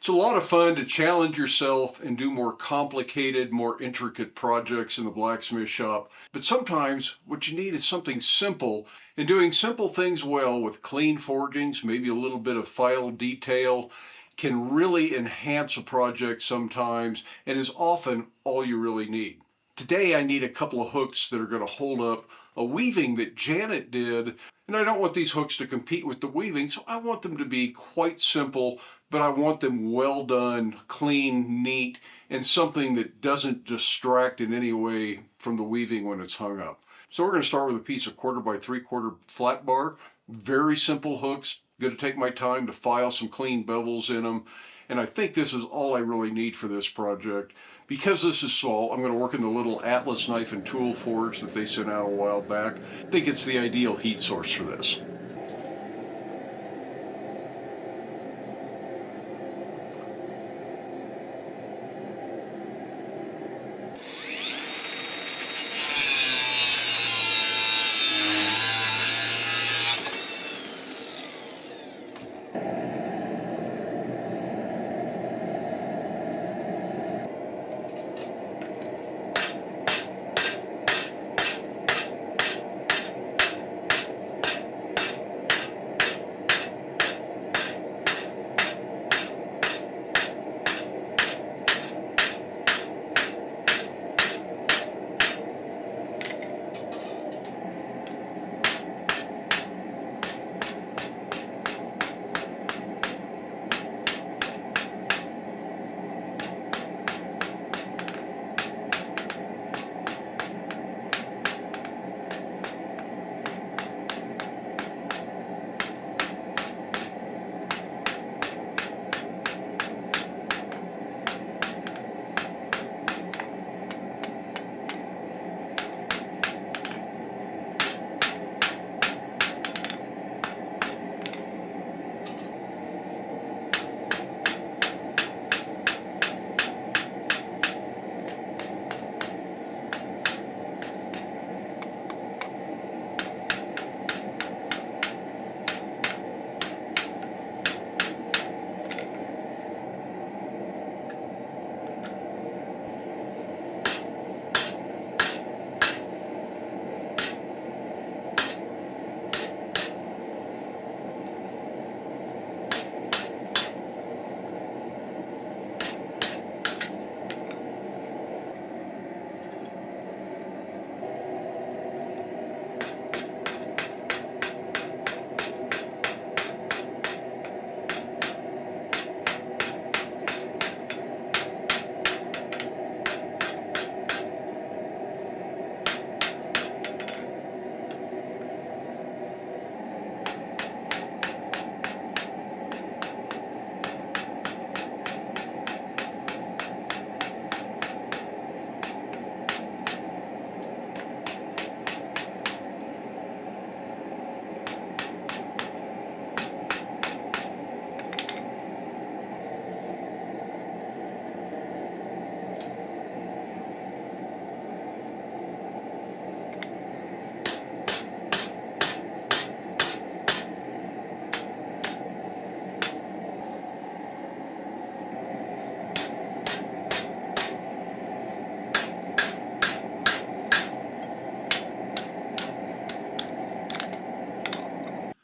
It's a lot of fun to challenge yourself and do more complicated, more intricate projects in the blacksmith shop. But sometimes what you need is something simple, and doing simple things well with clean forgings, maybe a little bit of file detail, can really enhance a project sometimes and is often all you really need. Today I need a couple of hooks that are going to hold up a weaving that Janet did, and I don't want these hooks to compete with the weaving, so I want them to be quite simple, but I want them well done, clean, neat, and something that doesn't distract in any way from the weaving when it's hung up. So we're going to start with a piece of 1/4 by 3/4 flat bar. Very simple hooks. Going to take my time to file some clean bevels in them. And I think this is all I really need for this project. Because this is small, I'm going to work in the little Atlas knife and tool forge that they sent out a while back. I think it's the ideal heat source for this.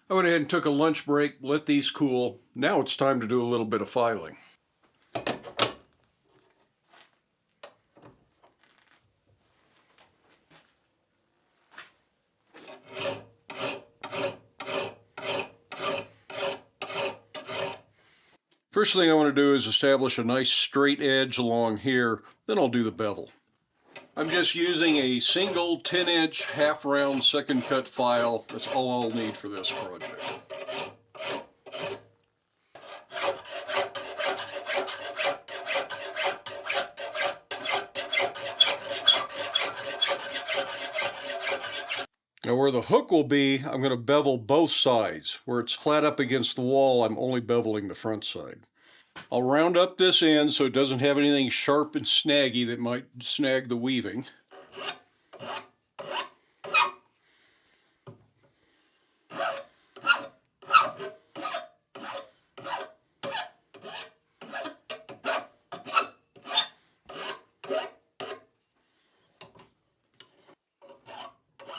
I went ahead and took a lunch break, let these cool. Now it's time to do a little bit of filing. First thing I want to do is establish a nice straight edge along here, then I'll do the bevel. I'm just using a single 10-inch half-round second cut file. That's all I'll need for this project. Now where the hook will be, I'm going to bevel both sides. Where it's flat up against the wall, I'm only beveling the front side. I'll round up this end so it doesn't have anything sharp and snaggy that might snag the weaving.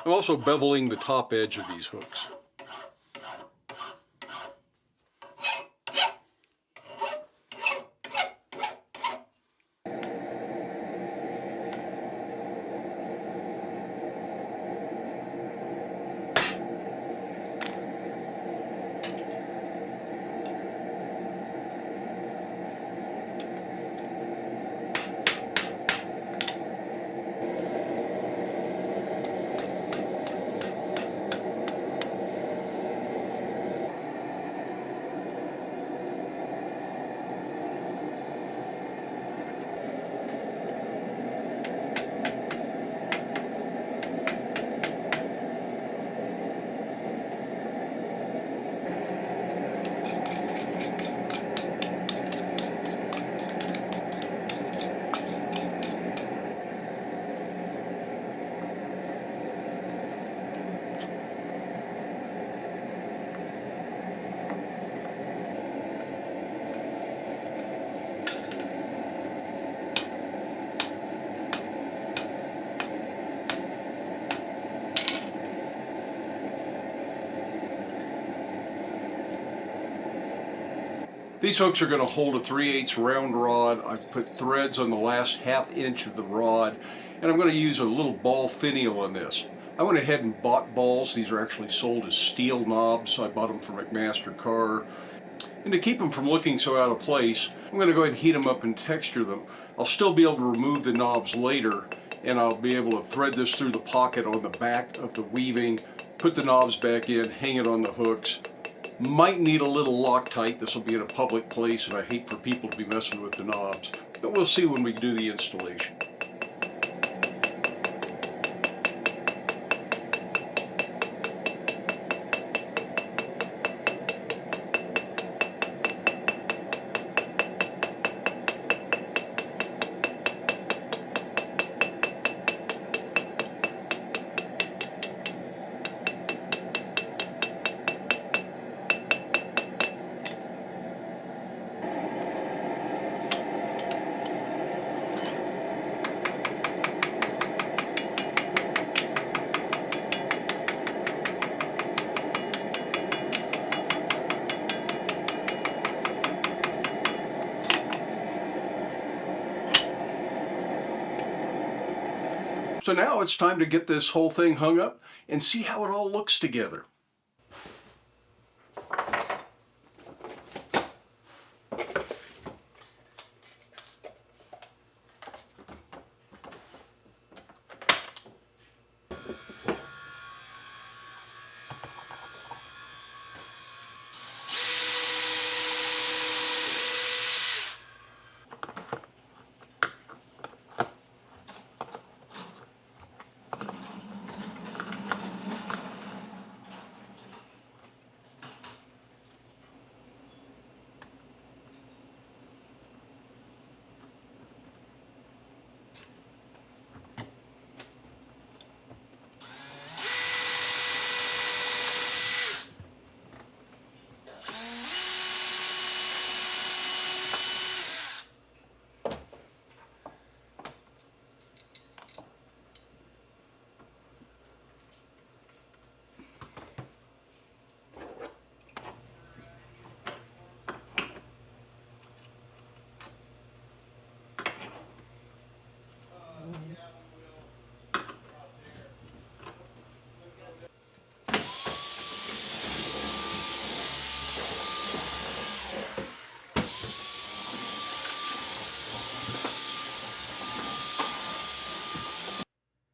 I'm also beveling the top edge of these hooks. These hooks are going to hold a 3/8 round rod. I've put threads on the last ½ inch of the rod, and I'm going to use a little ball finial on this. I went ahead and bought balls. These are actually sold as steel knobs. I bought them from McMaster Carr. And to keep them from looking so out of place, I'm going to go ahead and heat them up and texture them. I'll still be able to remove the knobs later, and I'll be able to thread this through the pocket on the back of the weaving, put the knobs back in, hang it on the hooks. Might need a little Loctite. This will be in a public place, and I hate for people to be messing with the knobs. But we'll see when we do the installation. So now it's time to get this whole thing hung up and see how it all looks together.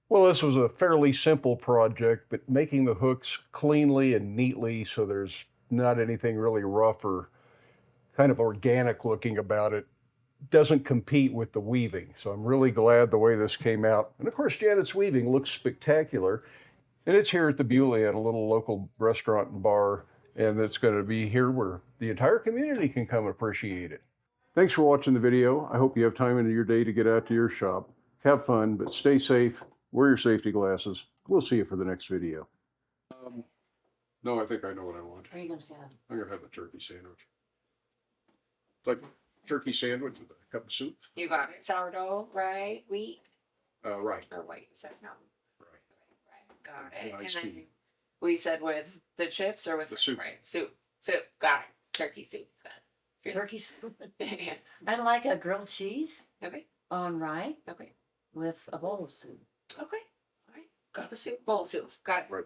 Well, this was a fairly simple project, but making the hooks cleanly and neatly so there's not anything really rough or kind of organic looking about it doesn't compete with the weaving. So I'm really glad the way this came out. And of course, Janet's weaving looks spectacular. And it's here at the Bewley at a little local restaurant and bar. And it's going to be here where the entire community can come appreciate it. Thanks for watching the video. I hope you have time in your day to get out to your shop. Have fun, but stay safe. Wear your safety glasses. We'll see you for the next video. No, I think I know what I want. What are you going to have? I'm going to have a turkey sandwich. Like turkey sandwich with a cup of soup. You got it. Sourdough, right? Wheat? Right. Or white? So no. Right. Right. Got it. Nice And then tea. we said with the chips or with The soup. Right. Soup. Soup. Got it. Turkey soup. Turkey soup. Yeah. I like a grilled cheese Okay. on rye Okay. with a bowl of soup. Okay. All right. Cup of soup. Bowl of soup. Got it. Right.